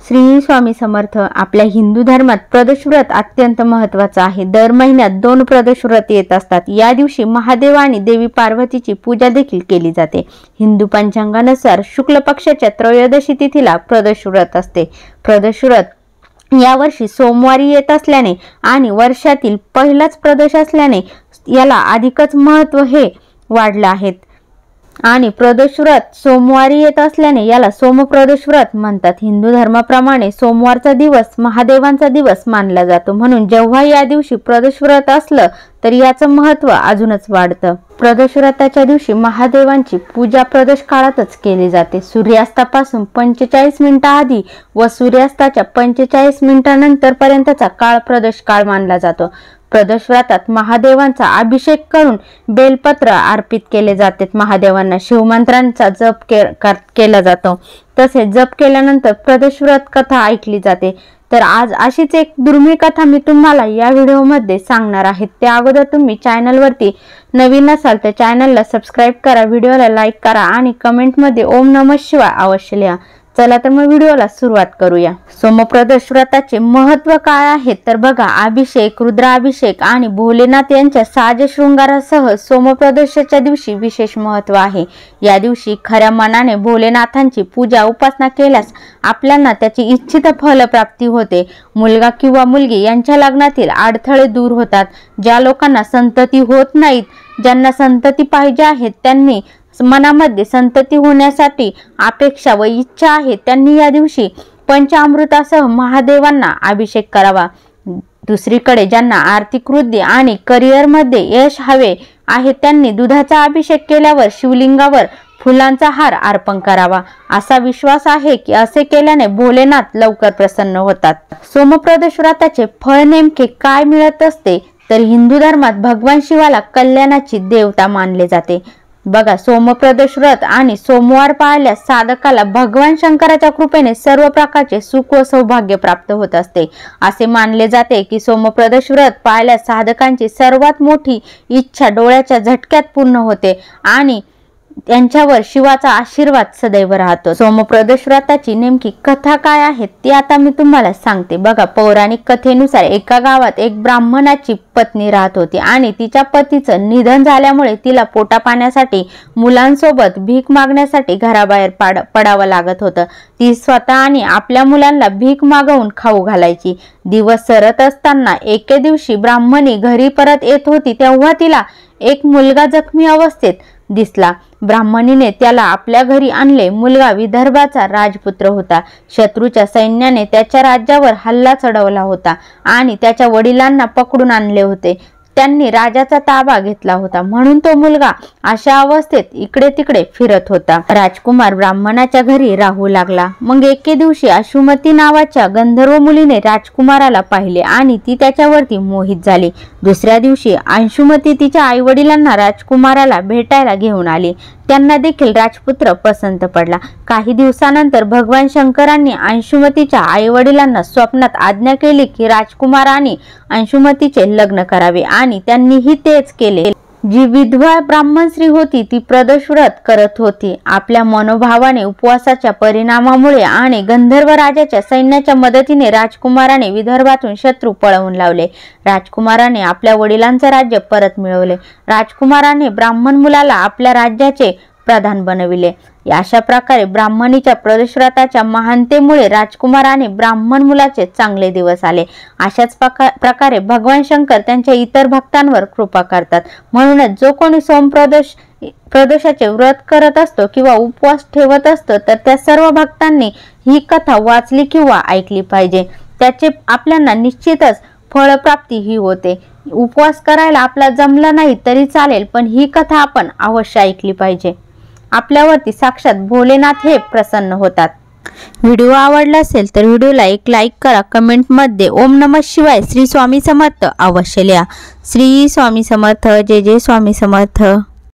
श्री स्वामी समर्थ। आपल्या हिंदू धर्मात प्रदोष व्रत अत्यंत महत्त्वाचं आहे। दर महिन्यात 2 प्रदोष व्रत येत असतात। या दिवशी महादेव आणि देवी पार्वतीची पूजा देखील केली जाते। हिंदू पंचांगानुसार शुक्ल पक्षाच्या त्रयोदशी तिथीला प्रदोष व्रत असते। प्रदोष व्रत यावर्षी सोमवारी येत असल्याने आणि वर्षातील पहिलाच प्रदोष असल्याने याला अधिकच महत्त्व हे वाढलं आहे आणि प्रदोष व्रत सोमवारी येत असल्याने याला सोमप्रदोष व्रत म्हणतात। हिंदू धर्माप्रमाणे सोमवारचा दिवस महादेवांचा दिवस मानला जातो, म्हणून जेव्हा या दिवशी प्रदोष व्रत असलं तर याचं महत्त्व अजूनच वाढतं। प्रदोष व्रताच्या दिवशी महादेवांची पूजा प्रदोष काळातच केली जाते। सूर्यास्तापासून 45 मिनिटांआधी व सूर्यास्ताच्या 45 मिनिटांनंतर पर्यंतचा काळ प्रदोष काळ मानला जातो। प्रदोष व्रतात महादेवांचा अभिषेक करून बेलपत्र अर्पित केले जाते। महादेवांना शिवमंत्रांचा जप केला जातो। तसेच जप केल्यानंतर प्रदोष व्रत कथा ऐकली जाते। तर आज अशीच एक दुर्मिळ कथा मी तुम्हाला या व्हिडिओमध्ये सांगणार आहे। त्या अगोदर तुम्ही चॅनलवरती नवीन असाल तर चॅनलला सबस्क्राईब करा, व्हिडिओला लाईक करा आणि कमेंटमध्ये ओम नमः शिवाय अवश्य लिहा। चला तर मग व्हिडिओला सुरुवात करूया। सोमप्रदोष व्रताचे महत्त्व काय आहे तर बघा, अभिषेक, रुद्राभिषेक आणि भोलेनाथ यांच्या साज शृंगारासह सोमप्रदोषाच्या दिवशी विशेष महत्त्व आहे। या दिवशी खऱ्या मनाने भोलेनाथांची पूजा उपासना केल्यास आपल्याला त्याची इच्छित फलप्राप्ती होते। मुलगा किंवा मुलगी यांच्या लग्नातील अडथळे दूर होतात। ज्या लोकांना संतती होत नाहीत, ज्यांना संतती पाहिजे आहे, त्यांनी मनामध्ये संतती होण्यासाठी अपेक्षा व इच्छा आहे, त्यांनी या दिवशी पंचामृतासह महादेवांना अभिषेक करावा। दुसरीकडे ज्यांना आर्थिक वृद्धी आणि करिअर मध्ये यश हवे आहे, त्यांनी दुधाचा अभिषेक केल्यावर शिवलिंगावर फुलांचा हार अर्पण करावा। असा विश्वास आहे की असे केल्याने भोलेनाथ लवकर प्रसन्न होतात। सोमप्रदोष व्रताचे फळ नेमके काय मिळत असते तर हिंदू धर्मात भगवान शिवाला कल्याणाची देवता मानले जाते। बघा, सोमप्रदोष व्रत आणि सोमवार पाळल्यास साधकाला भगवान शंकराच्या कृपेने सर्व प्रकारचे सुख व सौभाग्य प्राप्त होत असते। असे मानले जाते की सोमप्रदोष व्रत पाळल्यास साधकांची सर्वात मोठी इच्छा डोळ्याच्या झटक्यात पूर्ण होते आणि त्यांच्यावर शिवाचा आशीर्वाद सदैव राहतो। सोमप्रदोष व्रताची नेमकी कथा काय आहे ती आता मी तुम्हाला सांगते। बघा, पौराणिक कथेनुसार एका गावात एक ब्राह्मणाची पत्नी राहत होती आणि तिच्या पतीचं निधन झाल्यामुळे तिला पोटा पाण्यासाठी मुलांसोबत भीक मागण्यासाठी घराबाहेर पडावं लागत होतं। ती स्वतः आणि आपल्या मुलांना भीक मागवून खाऊ घालायची। दिवस सरत असताना एके दिवशी ब्राह्मणी घरी परत येत होती तेव्हा तिला एक मुलगा जखमी अवस्थेत दिसला। ब्राह्मणीने त्याला आपल्या घरी आणले। मुलगा विदर्भाचा राजपुत्र होता। शत्रूच्या सैन्याने त्याच्या राज्यावर हल्ला चढवला होता आणि त्याच्या वडिलांना पकडून आणले होते। त्यांनी राजाचा ताबा घेतला होता, म्हणून तो मुलगा अशा अवस्थेत इकडे तिकडे फिरत होता। राजकुमार ब्राह्मणाच्या घरी राहू लागला। मग एके दिवशी अश्वमती नावाच्या गंधर्व मुलीने राजकुमाराला पाहिले आणि ती त्याच्यावरती मोहित झाली। दुसऱ्या दिवशी अंशुमती तिच्या आई वडिलांना राजकुमाराला भेटायला घेऊन आली। त्यांना देखील राजपुत्र पसंत पडला। काही दिवसानंतर भगवान शंकरांनी अंशुमतीच्या आई वडिलांना स्वप्नात आज्ञा केली की राजकुमार आणि अंशुमतीचे लग्न करावे आणि त्यांनीही तेच केले। जी विधवा ब्राह्मण स्त्री होती ती प्रदोष व्रत करत होती। आपल्या मनोभावाने, उपवासाच्या परिणामामुळे आणि गंधर्व राजाच्या सैन्याच्या मदतीने राजकुमाराने विदर्भातून शत्रू पळवून लावले। राजकुमाराने आपल्या वडिलांचे राज्य परत मिळवले। राजकुमाराने ब्राह्मण मुलाला आपल्या राज्याचे प्रधान बनविले। अशा प्रकारे ब्राह्मणीच्या प्रदोष व्रताच्या महानतेमुळे राजकुमार आणि ब्राह्मण मुलाचे चांगले दिवस आले। अशाच प्रकारे भगवान शंकर त्यांच्या इतर भक्तांवर कृपा करतात। म्हणूनच जो कोणी प्रदोषाचे व्रत करत असतो किंवा उपवास ठेवत असतो तर त्या सर्व भक्तांनी ही कथा वाचली किंवा ऐकली पाहिजे। त्याचे आपल्याला निश्चितच फळप्राप्ती ही होते। उपवास करायला आपला जमला नाही तरी चालेल, पण ही कथा आपण अवश्य ऐकली पाहिजे। आपल्यावरती साक्षात भोलेनाथ हे प्रसन्न होतात। व्हिडिओ आवडला असेल तर व्हिडिओला एक लाईक करा, कमेंटमध्ये ओम नमः शिवाय श्री स्वामी समर्थ अवश्य लिहा। श्री स्वामी समर्थ। जय जय स्वामी समर्थ।